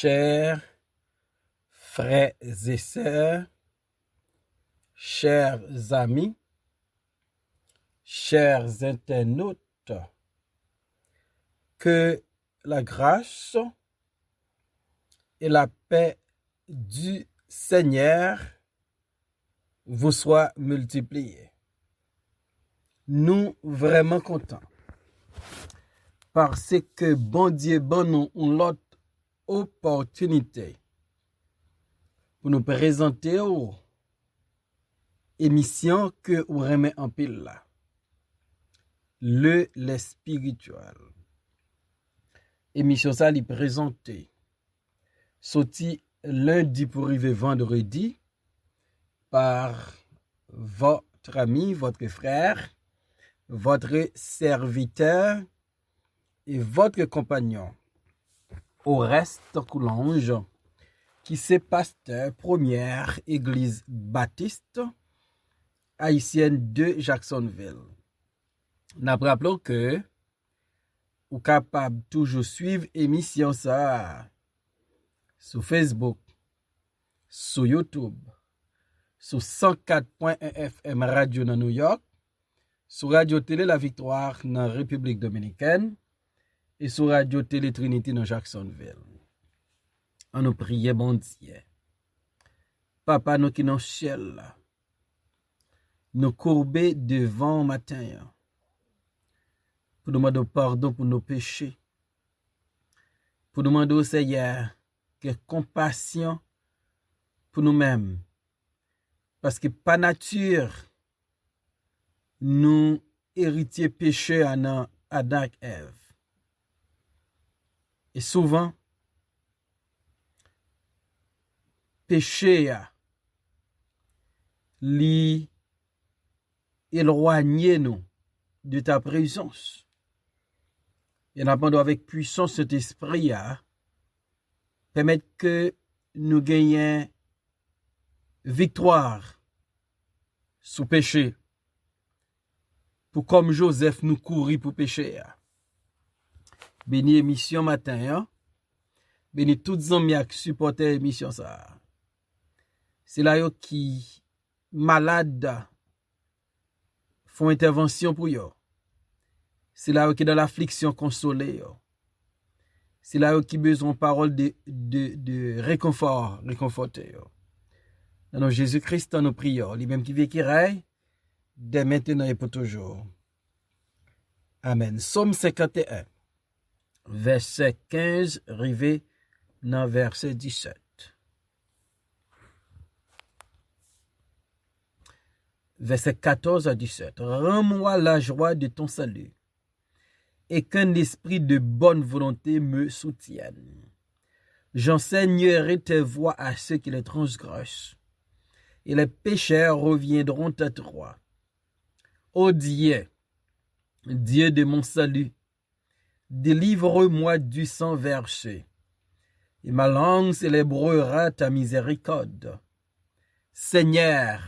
chers frères et sœurs, chers amis, chers internautes, que la grâce et la paix du Seigneur vous soient multipliées. Nous vraiment contents parce que bon Dieu bon nous une autre opportunité pour nous présenter aux émissions que vous remet en pile là. Le spirituel. Émission ça li présenté sorti lundi pour arriver vendredi par votre ami, votre frère, votre serviteur et votre compagnon. Au reste Coulange, qui c'est pasteur première église baptiste haïtienne de Jacksonville. N'a rappelons que ou capable toujours suivre émission ça sur Facebook, sur YouTube, sur 104.1 FM Radio dans New York, sur Radio Télé La Victoire dans République Dominicaine et sur Radio Télé Trinity dans Jacksonville. On nous prier bon Dieu. Papa nous qui dans ciel là. Nous courber devant matin pour nous demander pardon pour nos péchés. Pour nous demander au Seigneur que compassion pour nous-mêmes. Parce que par nature, nous héritiers péchés à Adam et Ève. Et souvent, péché li éloigner nous de ta présence. Et nous demandons avec puissance cet esprit permettre que nous gagnions victoire sous péché. Pour comme Joseph nous courir pour péché. Béni émission matin. Béni toutes les amis qui supportent l'émission ça. C'est là qui malade font intervention pour yo. C'est là qui dans l'affliction consolé. C'est là qui besoin parole de réconfort, réconforter. Dans nom Jésus-Christ, nous prions, lui-même qui vit qui règne, dès maintenant et pour toujours. Amen. Somme 51, verset 15, rivé dans verset 17. Verset 14 à 17. Rends-moi la joie de ton salut, et qu'un esprit de bonne volonté me soutienne. J'enseignerai tes voies à ceux qui les transgressent, et les pécheurs reviendront à toi. Ô Dieu, Dieu de mon salut, délivre-moi du sang versé, et ma langue célébrera ta miséricorde. Seigneur,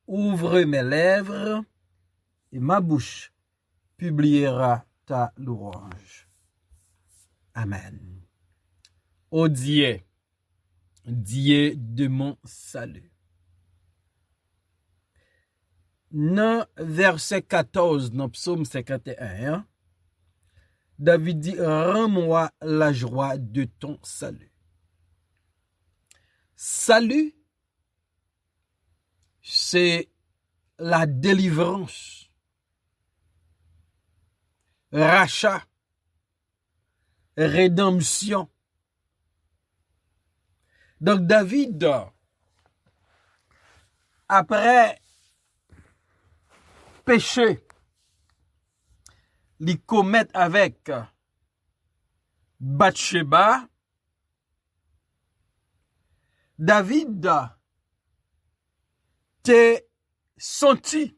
ouvre mes lèvres, et ma bouche publiera ta louange. Amen. Ô Dieu, Dieu de mon salut. Dans verset 14, dans Psaume 51, David dit, rends-moi la joie de ton salut. Salut, c'est la délivrance, rachat, rédemption. Donc David, après péché, li commet avec Bathsheba, David te senti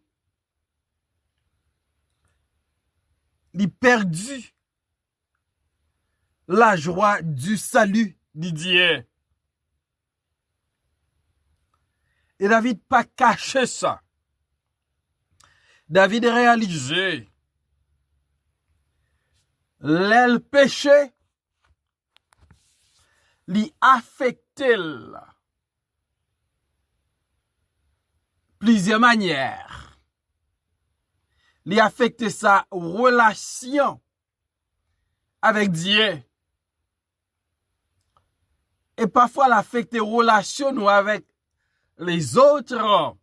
li perdu la joie du salut de Dieu. Et David pas caché ça. David réalisé l'aile péché, li affecté plusieurs manières. Li affecté sa relation avec Dieu. Et parfois l'affecté relation nous avec les autres.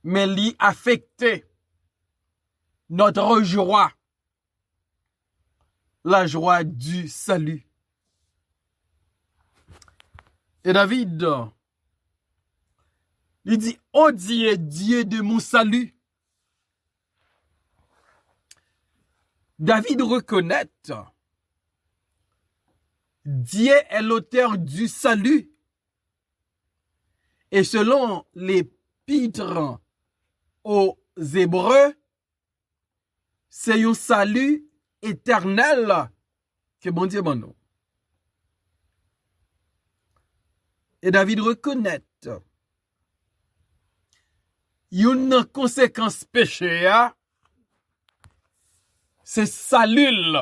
Mais li affecté notre joie. La joie du salut. Et David, il dit, oh Dieu, Dieu de mon salut. David reconnaît, Dieu est l'auteur du salut. Et selon l'épître aux Hébreux, c'est un salut éternel que bon Dieu bon nous. Et David reconnaît une conséquence péché, c'est salut.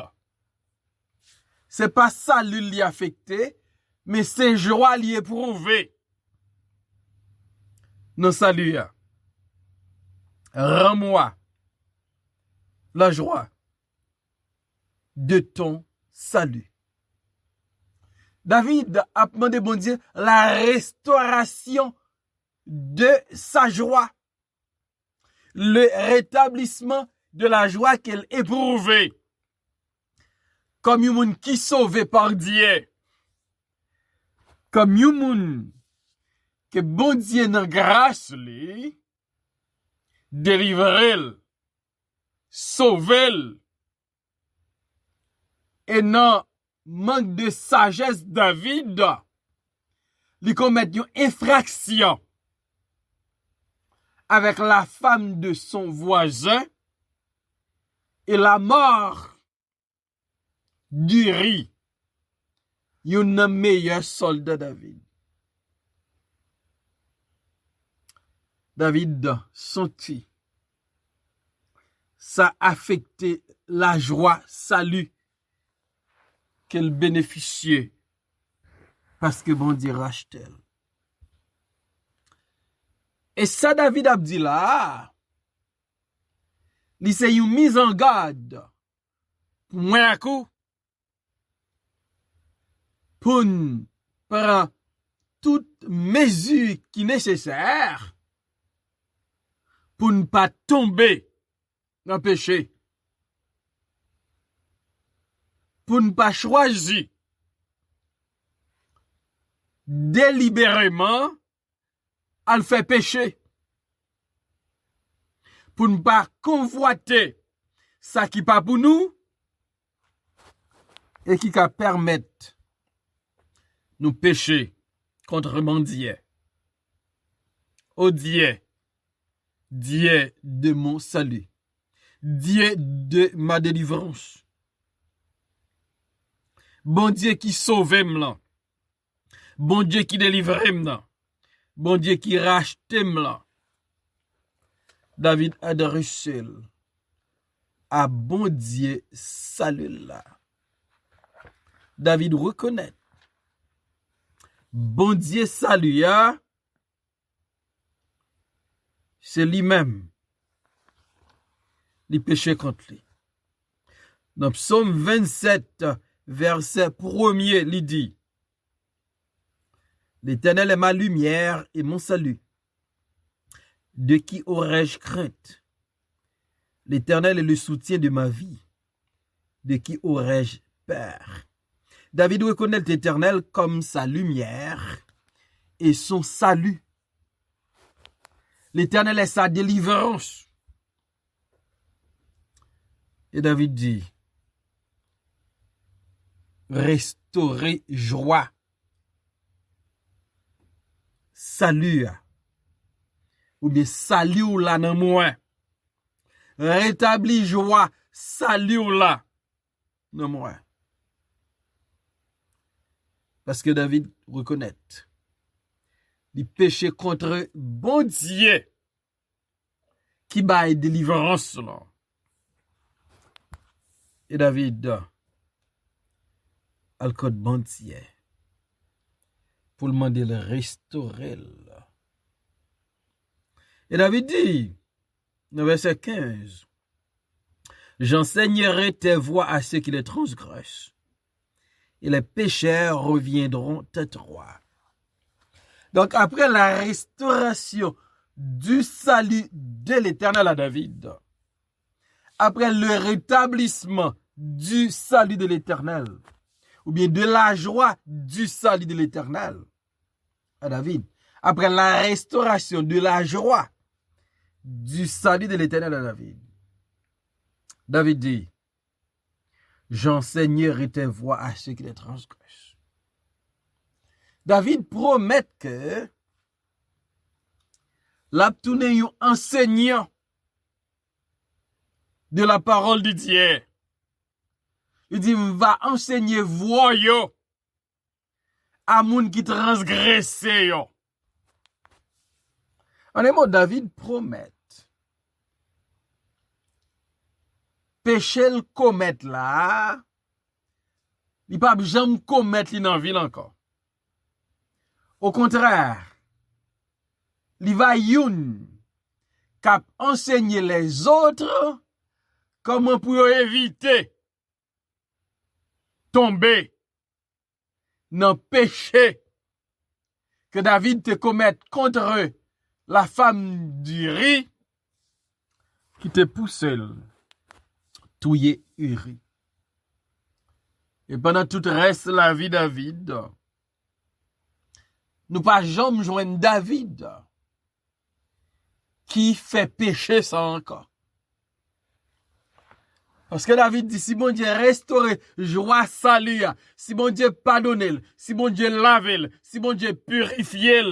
C'est pas salut li affecté, mais c'est joie li éprouvé. Non salut. Rends-moi la joie de ton salut. David a demandé bon Dieu la restauration de sa joie. Le rétablissement de la joie qu'elle éprouvait. Comme un monde qui sauvé par Dieu. Comme un monde que bon Dieu dans grâce li délivrer, sauver. Et non manque de sagesse David, il commet une infraction avec la femme de son voisin et la mort du riz. Un meilleur soldat David. David sentit ça affectait la joie, salut qu'elle bénéficiait parce que bon Dieu rachetait. Et ça David a dit là, c'est une mise en garde pour moi à coup pour prendre toute mesure qui est nécessaire pour ne pas tomber dans le péché. Pour ne pas choisir délibérément à le faire pécher. Pour ne pas convoiter ça qui pas pour nous et qui va permettre nous pécher contre mon Dieu. Oh Dieu, Dieu de mon salut, Dieu de ma délivrance. Bon Dieu qui sauve m'la. Bon Dieu qui délivre m'la. Bon Dieu qui rachète m'la. David adressé à bon Dieu salut là. David reconnaît. Bon Dieu salut c'est lui-même. Les péchés contre lui. Dans Psaume 27, verset 1er, il dit, l'Éternel est ma lumière et mon salut. De qui aurais-je crainte? L'Éternel est le soutien de ma vie. De qui aurais-je peur? David reconnaît l'Éternel comme sa lumière et son salut. L'Éternel est sa délivrance. Et David dit, restaurer joie, salut, ou bien salut ou là nan moi, rétablir joie, salut ou là nan moi. Parce que David reconnaît, il péché contre bon Dieu qui baille délivrance là. Et David al code bantier pour le demander le restaurer. Et David dit, dans verset 15, j'enseignerai tes voies à ceux qui les transgressent, et les pécheurs reviendront à toi. Donc, après la restauration du salut de l'Éternel à David, après le rétablissement du salut de l'Éternel, ou bien de la joie du salut de l'Éternel à David, après la restauration de la joie du salut de l'Éternel à David, David dit, j'enseignerai tes voies à ceux qui les transgressent. David promet que l'abtourne un enseignant de la parole de Dieu. Il dit, va enseigner voix yo à moun qui transgresse yo. En un mot, David promet péché le commettre là, il pas jamais commettre li dans ville encore. Au contraire, il va youn cap enseigner les autres comment pour éviter tomber dans péché que David te commette contre la femme d'Uri qui te pousse touiller Uri. Et pendant tout reste la vie David, nous pas jamais joindre David qui fait pécher ça encore. Parce que David dit, si bon Dieu restaure joie salut, si bon Dieu pardonne, si bon Dieu lave, si bon Dieu purifie.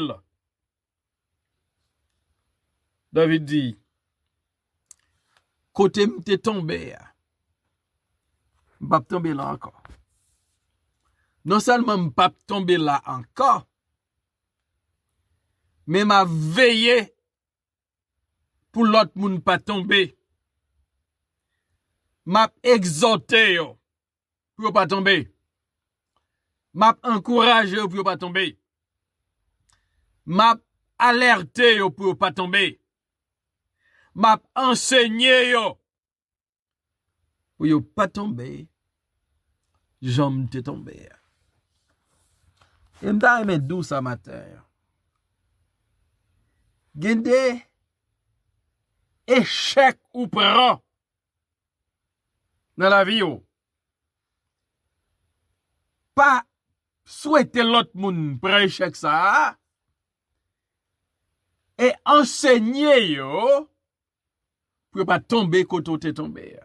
David dit, côté m'te tombé, m'pas tomber là encore. Non seulement m'pas tomber là encore, mais m'a veillé pour l'autre moun pas tomber. M'a exhorté yo pour pas tomber. M'a encouragé yo pour pas tomber. M'a alerté yo pour pas tomber. M'a enseigné yo pour yo pas tomber. J'aime te tomber. Et m'ta aimé dou sa matin. Gende échec ou prend dans la vie yo. Pas souhaiter l'autre moun prend échec ça et enseigner yo pour pas tomber quand t'es tombé.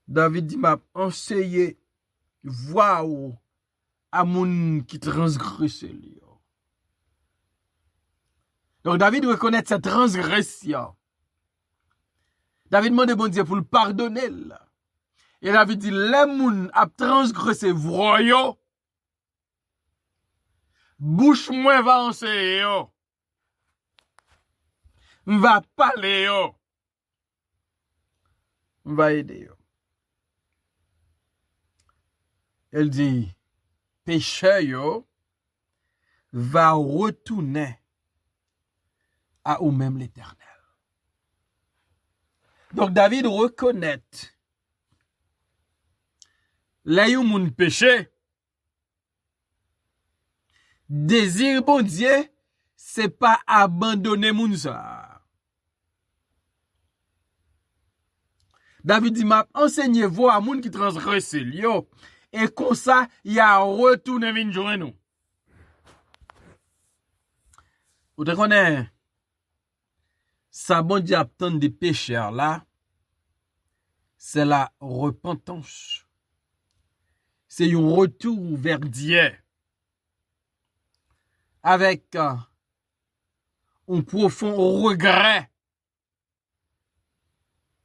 David dit m'a enseigné voix à moun qui transgresse li. Donc David reconnaît cette transgression. David demande bon Dieu pour le pardonner. Et David dit, les moun a transgressé voyo. Bouche moins va enseigner yo. M'va parler yo. M'va aider yo. Elle dit, péché yo va retourner à ou même l'Éternel. Donc David reconnaît là yon moun péché. Désir bon Dieu, c'est pas abandonner moun ça. David dit m'a enseigné voix à moun qui transgresse yo et comme ça il a retourné vinn joindre nous. Ou te connais ça bon Dieu attend des pécheurs là, c'est la repentance. C'est un retour vers Dieu. Avec un profond regret.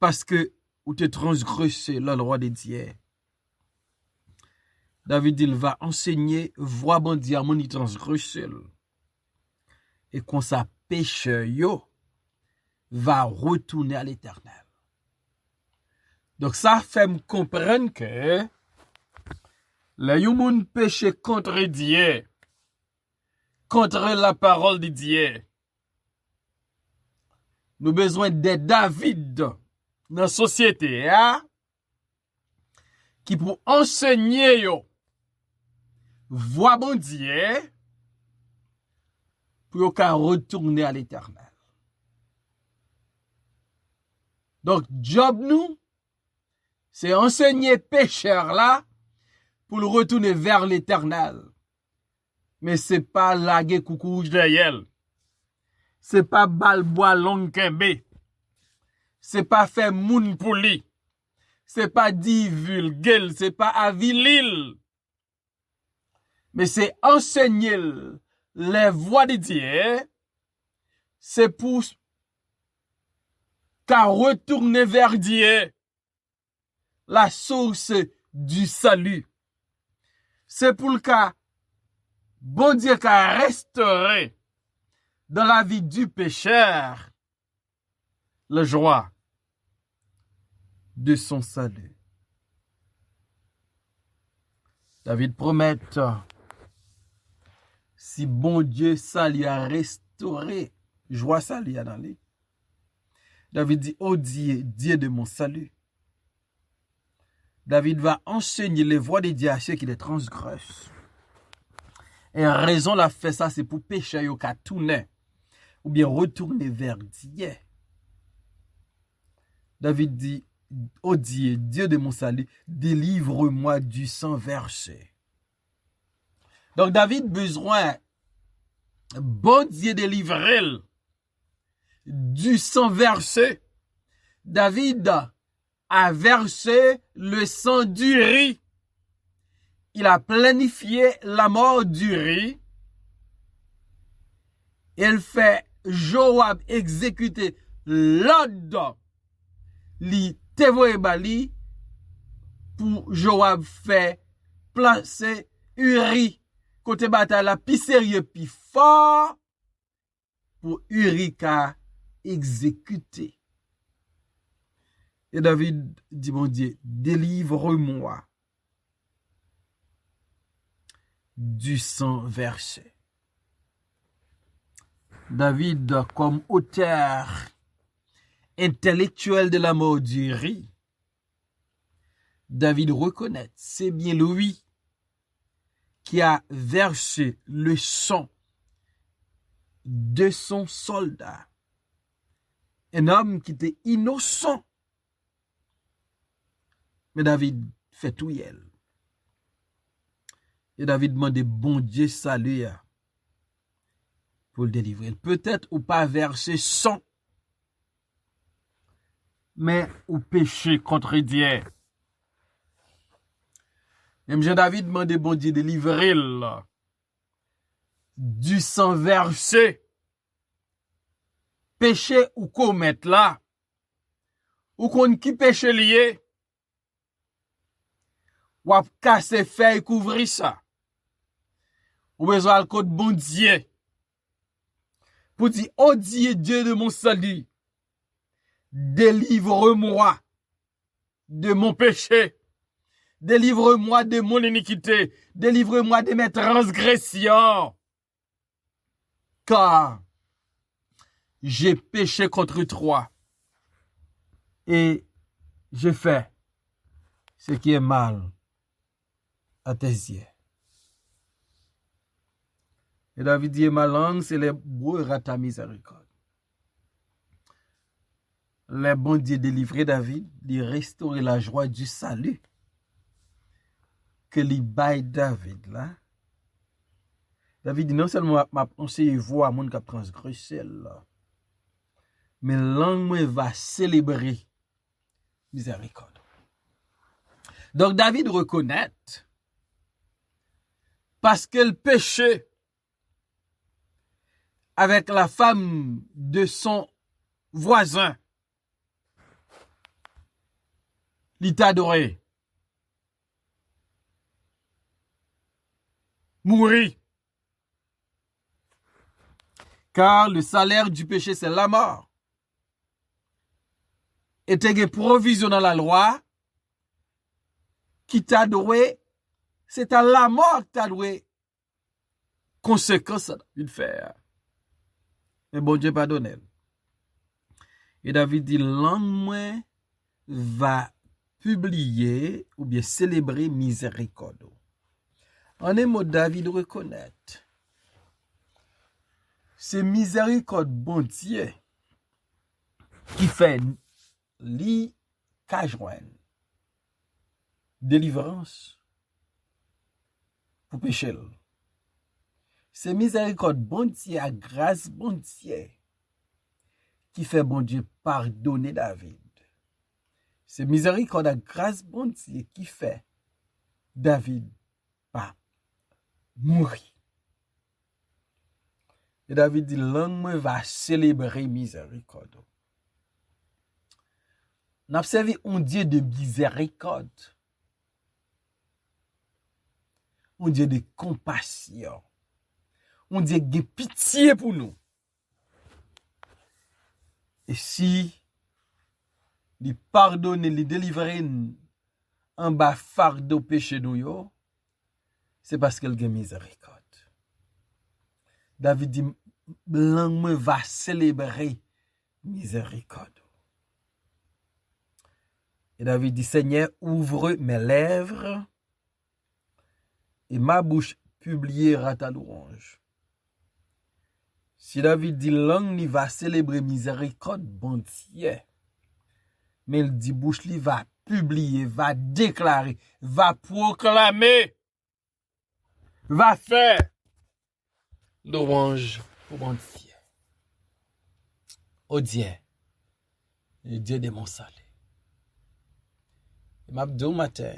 Parce que ou te transgressé la loi de Dieu. David il va enseigner voix bon Dieu à mon qui transgresse. Et qu'on ça pécheur yo va retourner à l'Éternel. Donc ça fait me comprendre que Le yon moun péché contre Dieu, contre la parole de Dieu. Nous besoin de David dans la société, hein? Qui pour enseigner yo voix bon Dieu pour yo ka retourner à l'Éternel. Donc job nous c'est enseigner pécheur là pour le retourner vers l'Éternel. Mais c'est pas laguer coucou derrière. C'est pas balbois long kembe. C'est pas faire moun pour lui. C'est pas divulguer, c'est pas avilil. Mais c'est enseigner les voies de Dieu. C'est pour qu'à retourner vers Dieu, la source du salut. C'est pour le cas, bon Dieu qu'a restauré dans la vie du pécheur la joie de son salut. David promet, si bon Dieu ça lui a restauré, joie ça lui a dans lui. David dit, oh Dieu, Dieu de mon salut. David va enseigner les voies de Dieu à ceux qui les transgressent. Et raison l'a fait ça, c'est pour pécher yo ka tourner ou bien retourner vers Dieu. David dit, oh Dieu, Dieu de mon salut, délivre-moi du sang versé. Donc David besoin, bon Dieu délivrer du sang versé. David a versé le sang du riz. Il a planifié la mort du riz. Il fait Joab exécuter l'ordre li tevoye bali pour Joab fait placer Uri côté bataille la pi sérieux pi fort pour Uri ka exécuter. Et David dit mon Dieu, délivre-moi du sang versé. David comme auteur intellectuel de la mort du riz, David reconnaît, c'est bien lui qui a versé le sang de son soldat. Un homme qui était innocent. Mais David fait tout elle. Et David demande bon Dieu salut pour le délivrer. Peut-être ou pas verser sang, mais ou péché contre Dieu. Même Jean David demande bon Dieu délivrer du sang versé. Péché ou commettre là. Ou qu'on qui péché lié. Ou ap casser feuille couvrir ça. Ou besoin le code bon Dieu. Pour dire, oh Dieu, Dieu de mon salut, délivre-moi de mon péché. Délivre-moi de mon iniquité. Délivre-moi de mes transgressions. Car j'ai péché contre toi. Et j'ai fait ce qui est mal à tes yeux. Et David dit, ma langue, c'est les bourra ta miséricorde. Le bon Dieu délivrer David, il restaurer la joie du salut que lui baille David là. David dit non seulement m'a conseillé voix à mon qui a transgressé là, mais langue moi va célébrer miséricorde. Donc David reconnaît parce que le péché avec la femme de son voisin, il t'a adoré. Mourir. Car le salaire du péché, c'est la mort. Et t'as une provision dans la loi qui t'a adoré c'est à la mort que tu as doué conséquence David fait. Mais bon Dieu pardonne. Et David dit, langue moi va publier ou bien célébrer miséricorde. En un mot, David reconnaît, c'est miséricorde bon Dieu qui fait li ka joindre délivrance pour péché. C'est miséricorde bon Dieu, à grâce bon Dieu qui fait bon Dieu pardonner David. C'est miséricorde à grâce bon Dieu qui fait David pas mourir. Et David dit, langue va célébrer miséricorde. Nous observons un Dieu de miséricorde. Un Dieu de compassion. Un Dieu de pitié pour nous. Et si il pardonne, il délivre en bas fardeau péché nous, c'est parce qu'il a miséricorde. David dit, langue va célébrer miséricorde. Et David dit, Seigneur, ouvre mes lèvres et ma bouche publiera ta louange. Si David dit, langue ni va célébrer miséricorde, bon Dieu. Mais il dit, bouche li va publier, va déclarer, va proclamer, va faire louange pour bon Dieu. Oh Dieu, le Dieu de mon salut. Et m'a dit au matin,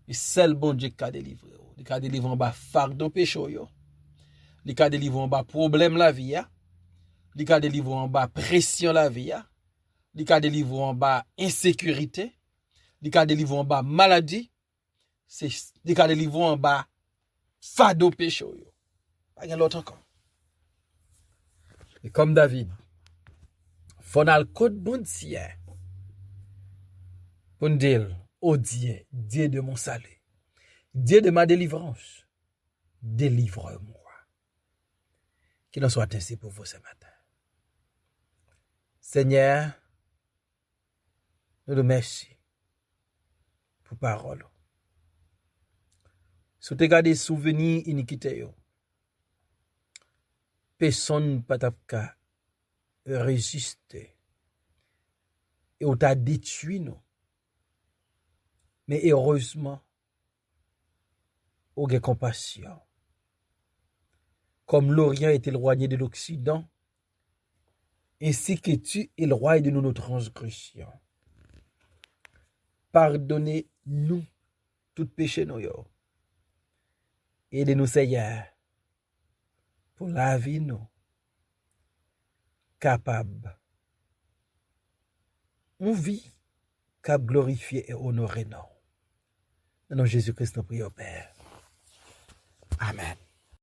et seul bon Dieu qui a délivré. Il a délivré en bas fardeau péché. Il a délivré en bas problème la vie. Il a délivré en bas pression la vie. Il a délivré en bas insécurité. Il a délivré en bas maladie. Il a délivré en bas fardeau péché. Pas de l'autre encore. Et comme David, faut dans le code bon Dieu. Pour nous dire, oh Dieu, Dieu de mon salut, Dieu de ma délivrance, délivre-moi. Qu'il en soit ainsi pour vous ce matin. Seigneur, nous te remercions pour parole. Si tu gardé souvenirs iniquité, personne ne peut pas résister. Et on t'a détruit, nous. Mais heureusement, on a compassion. Comme l'Orient est éloigné de l'Occident, ainsi que tu éloignes de nous nos transgressions. Pardonnez-nous tout péché nous. Aidez-nous, Seigneur, pour la vie nous, capable. On vit, capable glorifier et honorer nous. Dans Jésus-Christ, nous prions, Père. Amen.